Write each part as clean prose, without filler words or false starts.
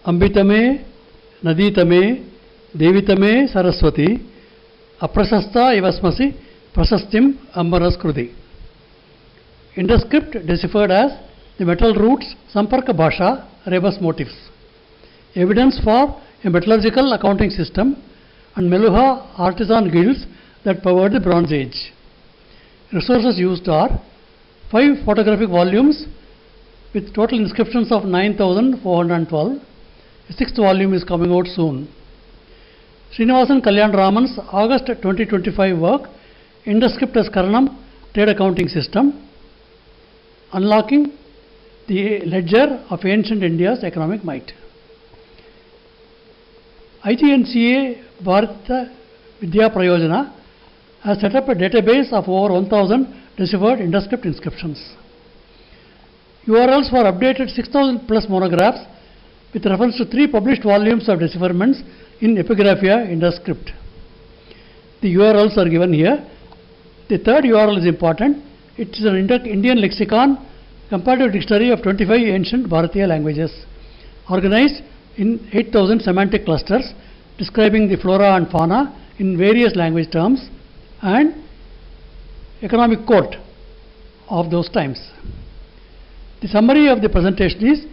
अंबितमे नदीतमे देवितमे Saraswati अप्रशस्ता इवस्मसि prasastim ambaraskriti. Indus Script deciphered as the metal roots samparka bhasha rebus motifs. Evidence for a metallurgical accounting system and Meluha artisan guilds that powered the Bronze Age. Resources used are 5 photographic volumes with total inscriptions of 9,412. The 6th volume is coming out soon. Srinivasan Kalyan Raman's August 2025 work, Indus Script as karaṇam, trade accounting system, unlocking the ledger of ancient India's economic might. IGNCA Bharata Vidya Prayojana has set up a database of over 1,000 deciphered Indus Script inscriptions. URLs for updated 6,000 plus monographs with reference to 3 published volumes of decipherments in Epigraphia Indus Script. The URLs are given here. The third URL is important. It is an Indian lexicon, comparative dictionary of 25 ancient Bharatiya languages, organized in 8,000 semantic clusters describing the flora and fauna in various language terms and economic court of those times. The summary of the presentation is: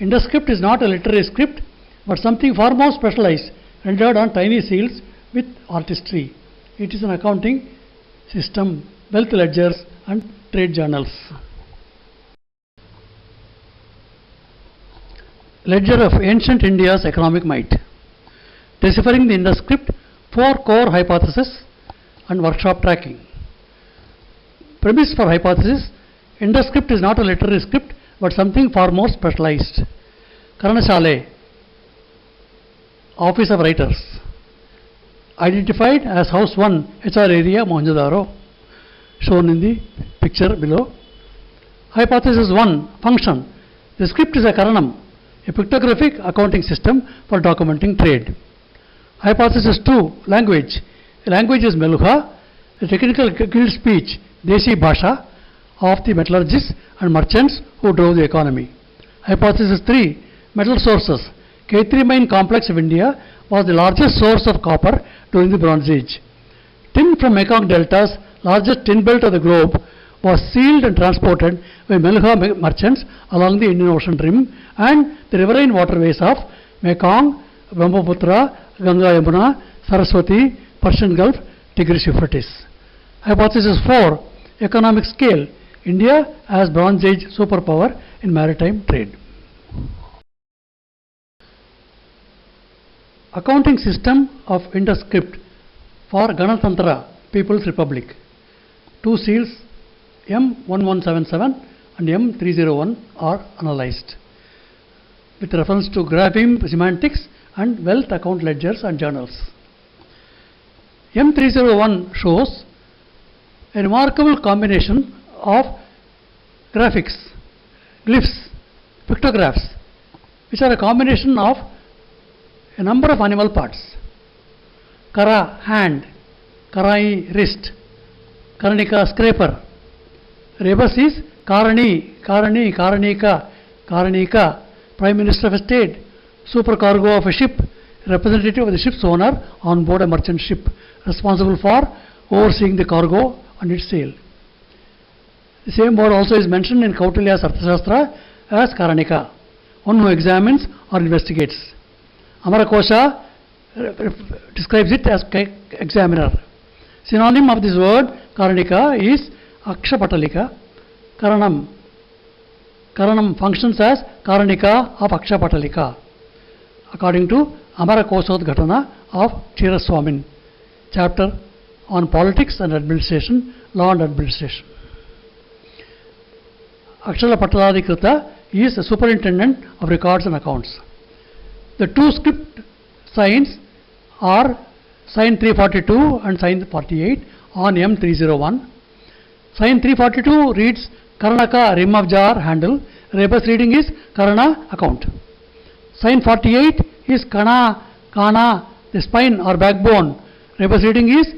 Indus Script is not a literary script but something far more specialized, rendered on tiny seals with artistry. It is an accounting system, wealth ledgers and trade journals. Ledger of ancient India's economic might. Deciphering the Indus Script, 4 core hypotheses and workshop tracking. Premise for hypothesis: Indus Script is not a literary script but something far more specialized. Karanashale, Office of Writers, identified as House 1, HR area, Mohenjo-daro, shown in the picture below. Hypothesis 1, function. The script is a karaṇam, a pictographic accounting system for documenting trade. Hypothesis 2, language. The language is Meluha, the technical guild speech, Desi Bhasha, of the metallurgists and merchants who drove the economy. Hypothesis 3, metal sources. K3 mine complex of India was the largest source of copper during the Bronze Age. Tin from Mekong Delta's largest tin belt of the globe was sealed and transported by Meluha merchants along the Indian Ocean rim and the riverine waterways of Mekong, Brahmaputra, Ganga Yamuna, Saraswati, Persian Gulf, Tigris Euphrates. Hypothesis 4, economic scale. India as Bronze Age superpower in maritime trade. Accounting system of Indus Script for Ganatantra, People's Republic. 2 seals M1177 and M301 are analyzed with reference to grapheme semantics and wealth account ledgers and journals. M301 shows a remarkable combination of graphics, glyphs, pictographs, which are a combination of a number of animal parts. Kara, hand; Karai, wrist; Karanika, scraper. Rebus is Karani, Karani, Karanika, Karanika, Prime Minister of a state, supercargo of a ship, representative of the ship's owner on board a merchant ship, responsible for overseeing the cargo and its sale. The same word also is mentioned in Kautilya's Arthashastra as Karanika, one who examines or investigates. Amarakosha describes it as examiner. Synonym of this word Karanika is Akshapatalika. Karaṇam. Karaṇam functions as Karanika of Akshapatalika, according to Amarakosodghatana of Chiraswamin, chapter on politics and administration, law and administration. Akshara Pataladhikrita is the superintendent of records and accounts. The 2 script signs are sign 342 and sign 48 on M301. Sign 342 reads Karanaka, rim of jar, handle. Rebus reading is Karana, account. Sign 48 is Kana, Kana, the spine or backbone. Rebus reading is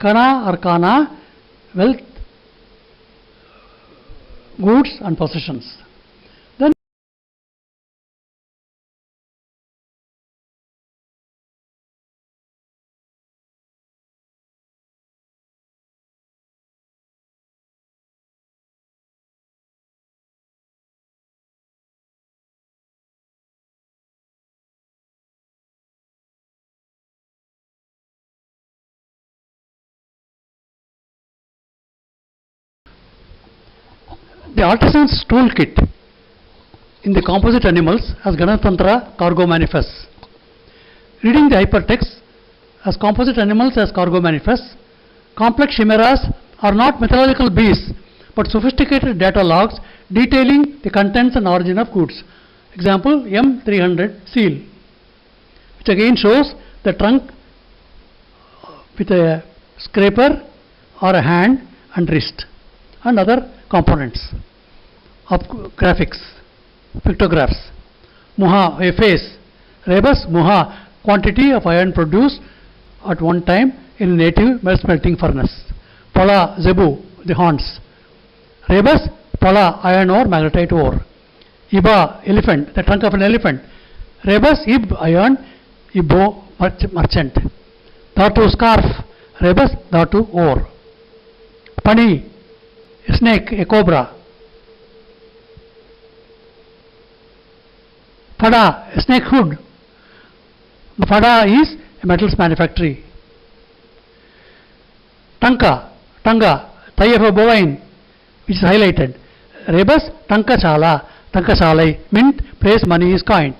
Kana or Kana, wealth, goods and possessions. The artisan's toolkit in the composite animals as Ganatantra cargo manifests. Reading the hypertext as composite animals as cargo manifests, complex chimeras are not mythological beasts but sophisticated data logs detailing the contents and origin of goods. Example, M300 seal, which again shows the trunk with a scraper or a hand and wrist and other components of graphics, pictographs. Muha, a face. Rebus, muha, quantity of iron produced at one time in a native smelting furnace. Pala, zebu, the horns. Rebus, pala, iron ore, magnetite ore. Iba, elephant, the trunk of an elephant. Rebus, ib, iron, ibo, merchant. Dhatu, scarf. Rebus, dhatu, ore. Pani, a snake, a cobra. Fada, a snake hood. Fada is a metals manufactory. Tanka, tanga, thigh of a bovine, which is highlighted. Rebus, tanka chala, tanka chalai, mint, place money is coined.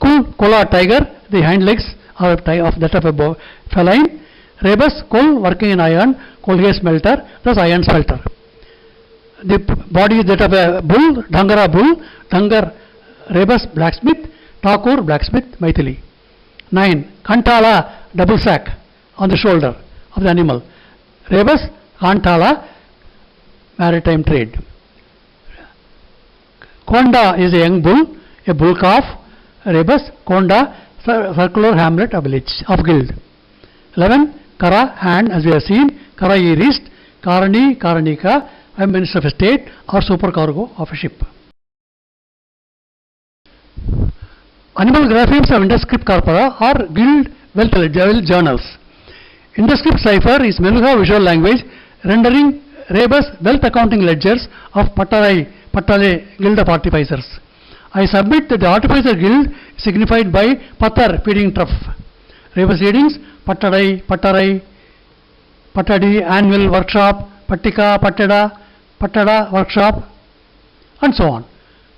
Kul, kola, tiger, the hind legs are of that of a feline. Rebus, coal, working in iron, coal here smelter, thus iron smelter. The body is that of a bull, Dhangara bull, Dhangar, Rebus, blacksmith, Thakur, blacksmith, Maithili. 9. Kantala, double sack on the shoulder of the animal. Rebus, Kantala, maritime trade. Konda is a young bull, a bull calf. Rebus, Konda, circular hamlet of village, of guild. 11. Kara, hand, as we have seen. Kara, wrist. Karani, Karanika, a minister of state or supercargo of a ship. Animal graphemes of Indus Script corpora are guild wealth journals. Indus Script cipher is Meluha visual language rendering rebus wealth accounting ledgers of Patale guild of artificers. I submit that the artificer guild is signified by Patar feeding trough. Rebus readings Patarai, Patadi annual workshop, Patika, Patada workshop, and so on.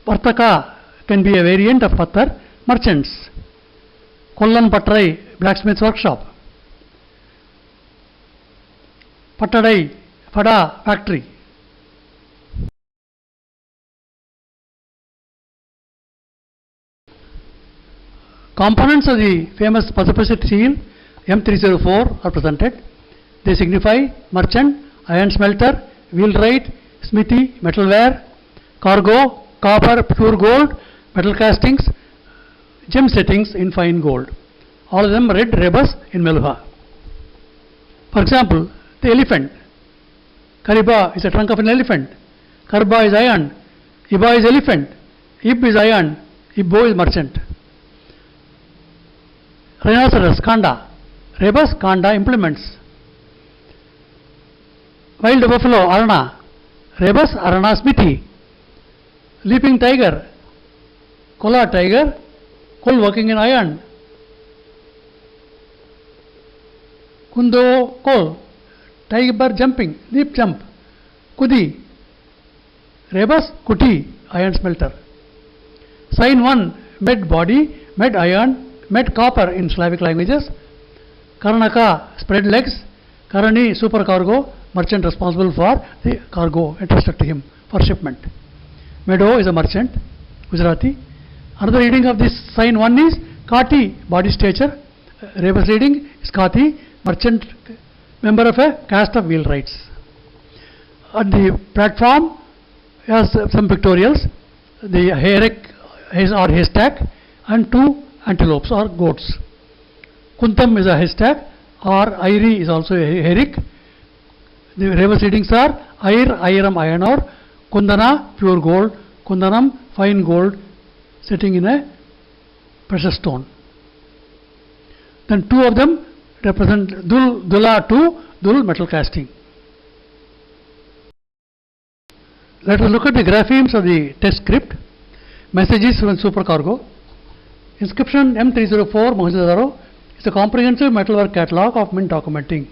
Vartaka can be a variant of Patar, merchants. Kollan Patrai, blacksmith's workshop. Patadai, Fada, factory. Components of the famous Pasupasi seal M304 are presented. They signify merchant, iron smelter, wheelwright, smithy, metalware, cargo, copper, pure gold, metal castings, gem settings in fine gold. All of them red rebus in Meluha. For example, the elephant. Kariba is a trunk of an elephant. Karba is iron. Iba is elephant. Ib is iron. Ibbo is merchant. Rhinoceros, Kanda. Rebus, Kanda, implements. Wild buffalo, Arana. Rebus, Arana, smithy. Leaping tiger. Kola, tiger. Kol, working in iron. Kundo, kol. Tiger, jumping. Leap, jump. Kudi. Rebus, kuti, iron smelter. Sign 1, med body, med iron, med copper in Slavic languages. Karanaka, spread legs. Karani, supercargo, merchant responsible for the cargo entrusted to him for shipment. Meadow is a merchant, Gujarati. Another reading of this sign 1 is Kati, body stature. Rebus reading is Kati, merchant, member of a caste of wheelwrights. On the platform has some pictorials, the herrick or haystack and 2 antelopes or goats. Kuntam is a haystack or Airi is also a herrick. The rebus readings are Air, Airam, iron ore, Kundana, pure gold, Kundanam, fine gold, sitting in a precious stone. Then 2 of them represent Dula 2, Dul metal casting. Let us look at the graphemes of the test script. Messages from supercargo. Inscription M304 Mohidadaro is a comprehensive metalwork catalog of mint documenting,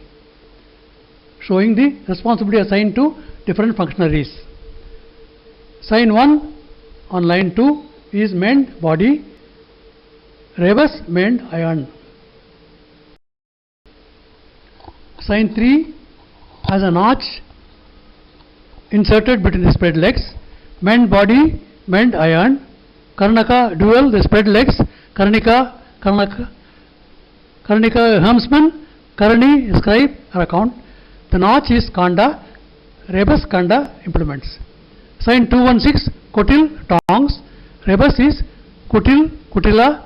showing the responsibility assigned to different functionaries. Sign 1 on line 2 is mend body, rebus mend iron. Sign 3 has a notch inserted between the spread legs, mend body, mend iron, Karnaka dual, the spread legs, Karnika helmsman, Karani scribe or account. The notch is Kanda, rebus Kanda implements. Sign 216 Kotil tongs, rebus is Kutil, Kutila,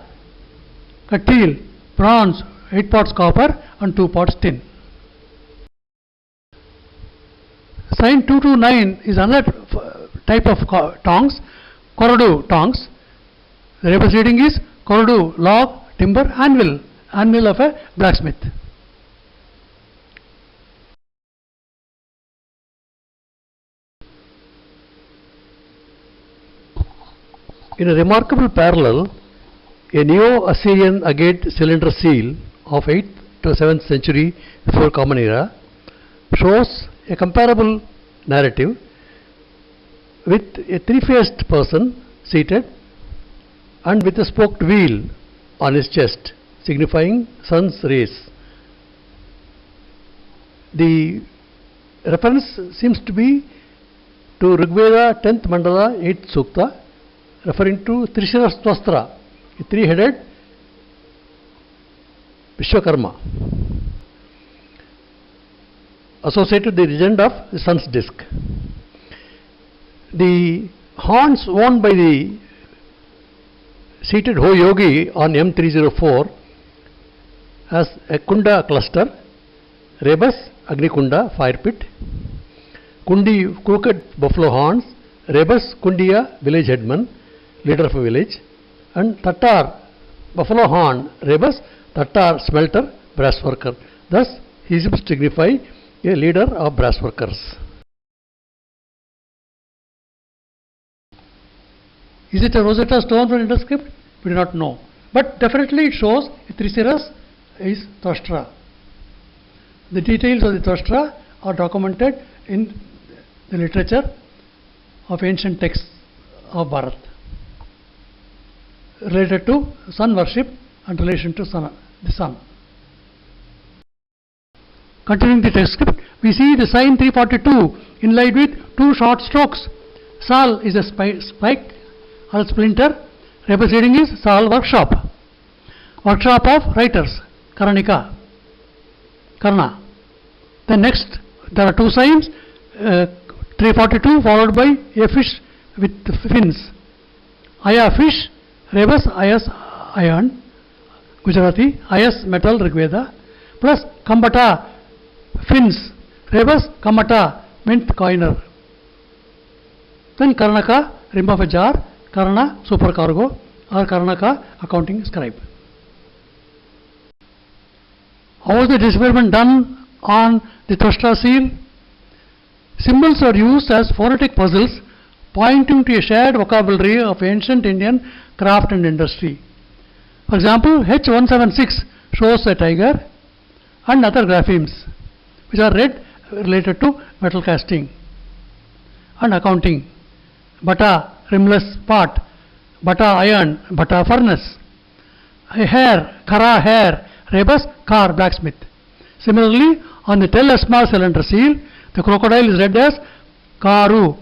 Katil, bronze, 8 parts copper and 2 parts tin. Sign 229 is another type of tongs, Korodu tongs. The rebus reading is Korodu, log, timber, anvil of a blacksmith. In a remarkable parallel, a Neo-Assyrian agate cylinder seal of 8th to 7th century before Common Era shows a comparable narrative with a three-faced person seated and with a spoked wheel on his chest, signifying sun's rays. The reference seems to be to Rigveda 10th Mandala 8th Sukta, referring to Trishira Swastra, a three-headed Vishwakarma, associated with the legend of the sun's disk. The horns worn by the seated Ho Yogi on M304 has a Kunda cluster, rebus Agni Kunda, fire pit, Kundi crooked buffalo horns, rebus Kundiya, village headman, leader of a village, and Tatar buffalo horn, rebus Tatar smelter, brass worker. Thus he seems to signify a leader of brass workers. Is it a Rosetta Stone from Indus Script? We do not know. But definitely it shows Trisiras is Twastra. The details of the Twastra are documented in the literature of ancient texts of Bharat related to sun worship and relation to the sun. Continuing the text script, we see the sign 342 inlaid with two short strokes. Sal is a spike or a splinter. Rebus reading is Sal workshop. Workshop of writers, Karanika, Karna. Then next, there are two signs, 342 followed by a fish with fins. Aya fish, rebus Ayas iron, Gujarati, Ayas metal Rigveda, plus Kambata fins, rebus Kamata mint coiner. Then Karnaka, rim of a jar, Karna supercargo or Karnaka accounting scribe. How is the decipherment done on the Twastra seal? Symbols are used as phonetic puzzles pointing to a shared vocabulary of ancient Indian craft and industry. For example, H176 shows a tiger and other graphemes which are read related to metal casting and accounting. Bata, rimless pot, Bata iron, Bata furnace. A hair, Kara hair, rebus car blacksmith. Similarly, on the Tel Asmar cylinder seal, the crocodile is read as Karu,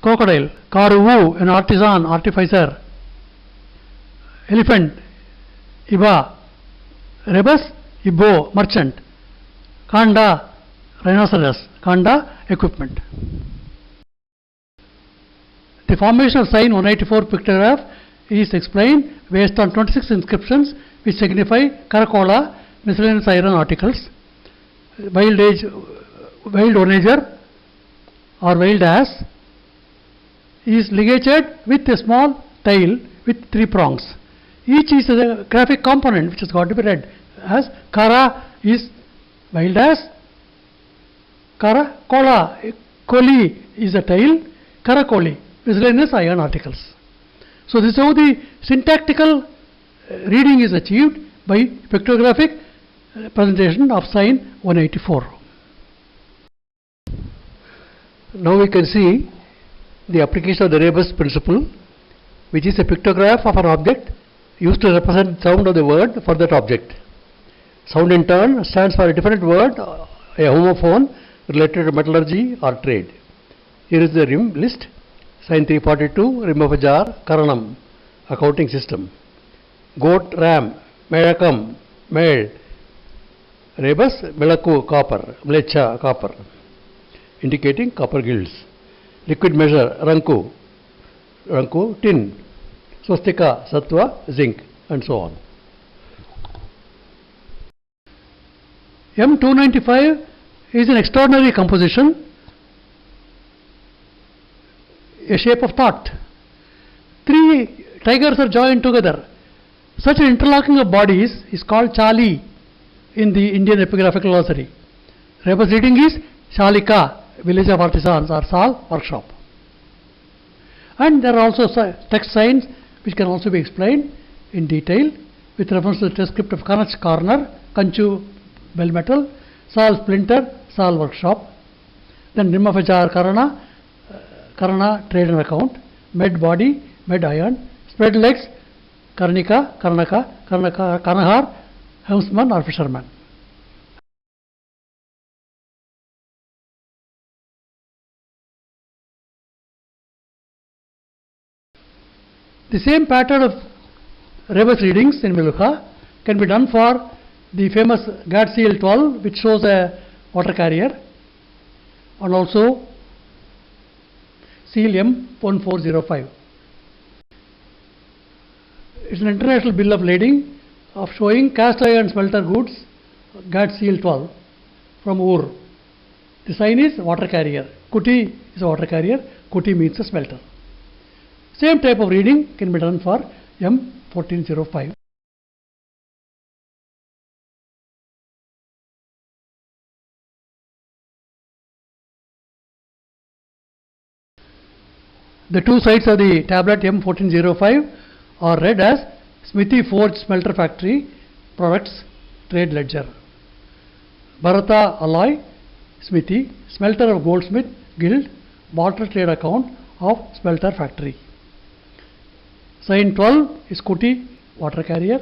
crocodile, Karuvu, an artisan, artificer. Elephant, Iba, rebus Ibo, merchant. Kanda, rhinoceros, Kanda, equipment. The formation of sign 184 pictograph is explained based on 26 inscriptions which signify Karakola, miscellaneous iron articles, wild onager or wild ass is ligated with a small tail with 3 prongs. Each is a graphic component which has got to be read as Kara is wild ass, Karakola, Koli is a tail, Karakoli, miscellaneous iron articles. So this is how the syntactical reading is achieved by pictographic presentation of sign 184. Now we can see the application of the rebus principle, which is a pictograph of an object used to represent sound of the word for that object. Sound in turn stands for a different word, a homophone related to metallurgy or trade. Here is the rim list: sign 342, rim of a jar, karaṇam, accounting system; goat, ram, medakam, med, rebus, melaku, copper, mlecha, copper, indicating copper guilds; liquid measure, ranku, ranku, tin; swastika, sattva, zinc, and so on. M295 is an extraordinary composition, a shape of thought. Three tigers are joined together. Such an interlocking of bodies is called chali in the Indian epigraphical glossary. Rebus reading is Shalika, village of artisans, or Sal, workshop. And there are also text signs which can also be explained in detail with reference to the text script of Kanach corner, Kanchu bell metal, Sal splinter, Sal workshop. Then rim of a jar, Karana trade and account, med body, med iron, spread legs, Karnika, Kanahar, helmsman or fisherman. The same pattern of rebus readings in Meluha can be done for the famous Govt 12, which shows a water carrier, and also seal M1405. It's an international bill of lading of showing cast iron smelter goods, Govt 12 from Ur. The sign is water carrier. Kuti is a water carrier. Kuti means a smelter. Same type of reading can be done for M1405. The two sides of the tablet M1405 are read as Smithy Forge Smelter Factory Products Trade Ledger, Bharata Alloy Smithy, Smelter of Goldsmith Guild, Barter Trade Account of Smelter Factory. Sign 12 is Kuti, water carrier.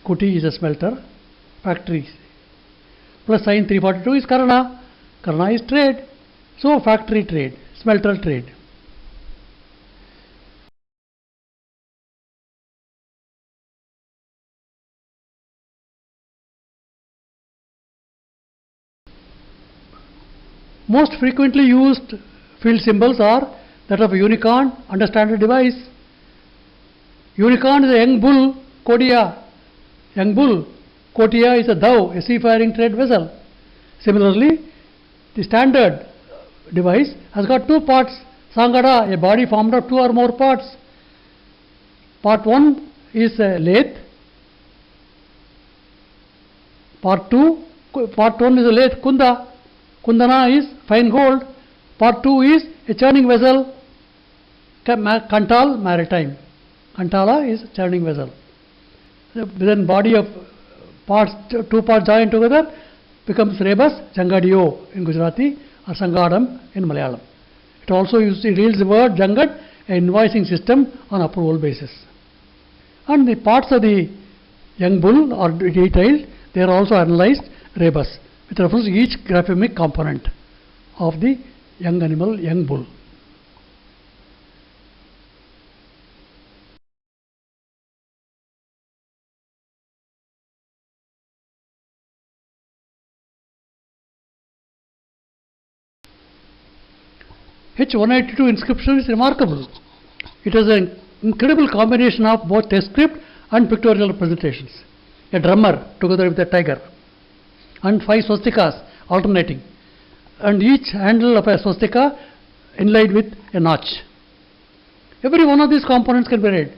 Kuti is a smelter factory. Plus sign 342 is Karana. Karana is trade. So factory trade, smelter trade. Most frequently used field symbols are that of a unicorn and a standard device. Unicorn is a young bull, Kodia. Young bull, Kotia is a dhow, a seafaring trade vessel. Similarly, the standard device has got two parts. Sangada, a body formed of two or more parts. Part 1 is a lathe. Part 1 is a lathe, Kunda. Kundana is fine gold. Part 2 is a churning vessel, Kantal, maritime. Kantala is churning vessel. Then body of parts, two parts joined together becomes rebus, Jangadio in Gujarati or Sangadam in Malayalam. It also yields the word Jangad, an invoicing system on approval basis. And the parts of the young bull are detailed. They are also analyzed rebus with reference to each graphemic component of the young animal, young bull. H182 inscription is remarkable. It has an incredible combination of both text script and pictorial representations. A drummer together with a tiger, and 5 swastikas alternating, and each handle of a swastika inlaid with a notch. Every one of these components can be read.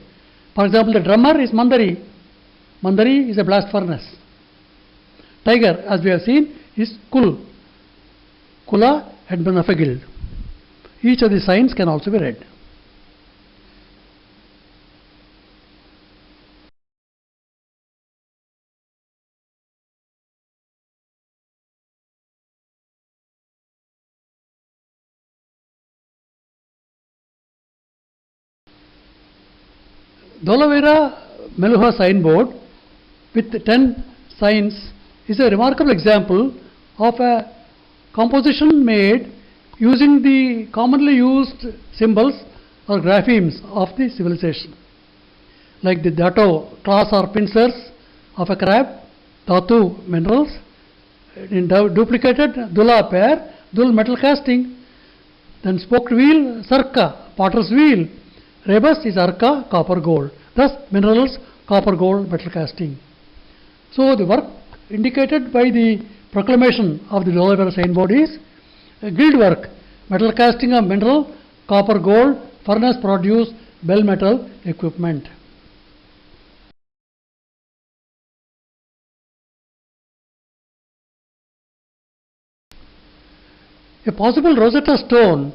For example, the drummer is Mandari. Mandari is a blast furnace. Tiger, as we have seen, is Kul. Kula, headman of a guild. Each of the signs can also be read. Dholavira Meluha signboard with 10 signs is a remarkable example of a composition made using the commonly used symbols or graphemes of the civilization, like the dato claws or pincers of a crab, dhatu minerals, in duplicated dhula pair, dhul metal casting, then spoked wheel sarka potter's wheel, rebus is arka copper gold, thus minerals copper gold metal casting. So the work indicated by the proclamation of the Dholavira signboard is guild work, metal casting of mineral, copper gold, furnace produce, bell metal equipment. A possible Rosetta Stone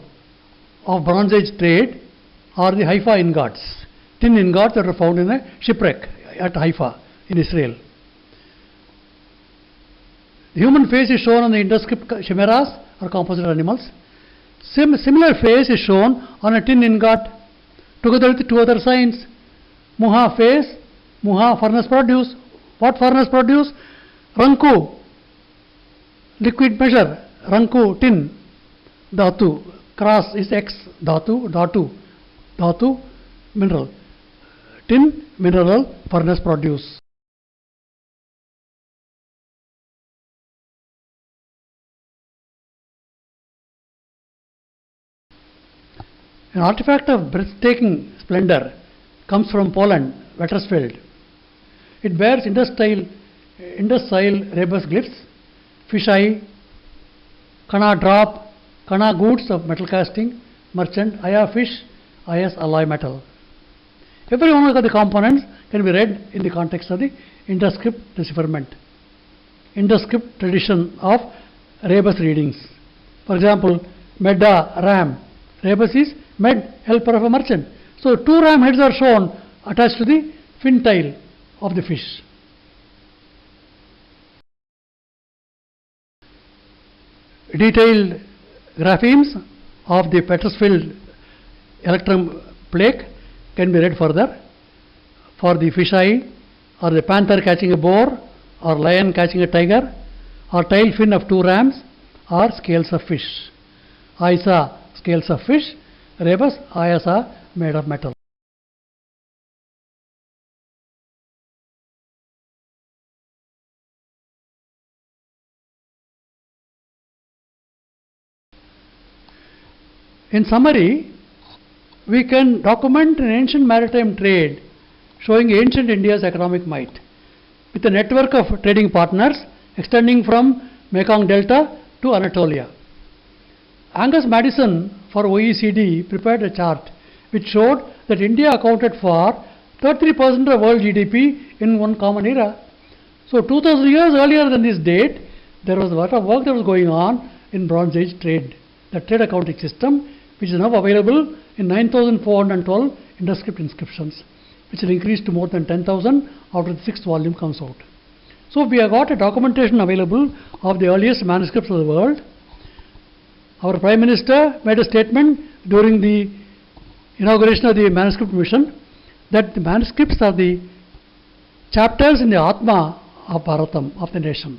of Bronze Age trade are the Haifa ingots, tin ingots that are found in a shipwreck at Haifa in Israel. The human face is shown on the Indus Script chimeras or composite animals. Similar face is shown on a tin ingot together with two other signs. Muha face, Muha furnace produce. What furnace produce? Ranku, liquid measure, Ranku tin, Dhatu, cross is X, Dhatu mineral, tin mineral furnace produce. An artifact of breathtaking splendor comes from Poland, Wetersfeld. It bears Indus style rebus glyphs, fish eye, kana drop, kana goods of metal casting, merchant, aya fish, ayas alloy metal. Every one of the components can be read in the context of the Indus Script decipherment. Indus Script tradition of rebus readings. For example, Medda ram. Rebus is med, helper of a merchant. So 2 ram heads are shown attached to the fin tail of the fish. Detailed graphemes of the Petersfield electrum plaque can be read further. For the fish eye, or the panther catching a boar, or lion catching a tiger, or tail fin of 2 rams, or scales of fish. Aisa, scales of fish, rebus, ayasa, made of metal. In summary, we can document an ancient maritime trade showing ancient India's economic might, with a network of trading partners extending from Mekong Delta to Anatolia. Angus Madison for OECD prepared a chart which showed that India accounted for 33% of world GDP in one common era. So 2000 years earlier than this date, there was a lot of work that was going on in Bronze Age trade, the trade accounting system, which is now available in 9,412 Indus Script inscriptions, which will increase to more than 10,000 after the 6th volume comes out. So we have got a documentation available of the earliest manuscripts of the world. Our Prime Minister made a statement during the inauguration of the Manuscript Mission that the manuscripts are the chapters in the Atma of Bharatam, of the nation.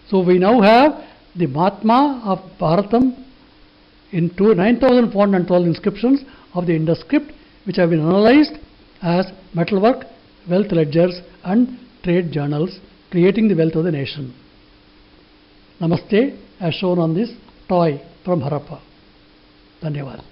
So we now have the Mahatma of Bharatam in 9,412 inscriptions of the Indus Script, which have been analyzed as metalwork, wealth ledgers and trade journals, creating the wealth of the nation. Namaste, as shown on this toy from Harappa. Dhanyavad.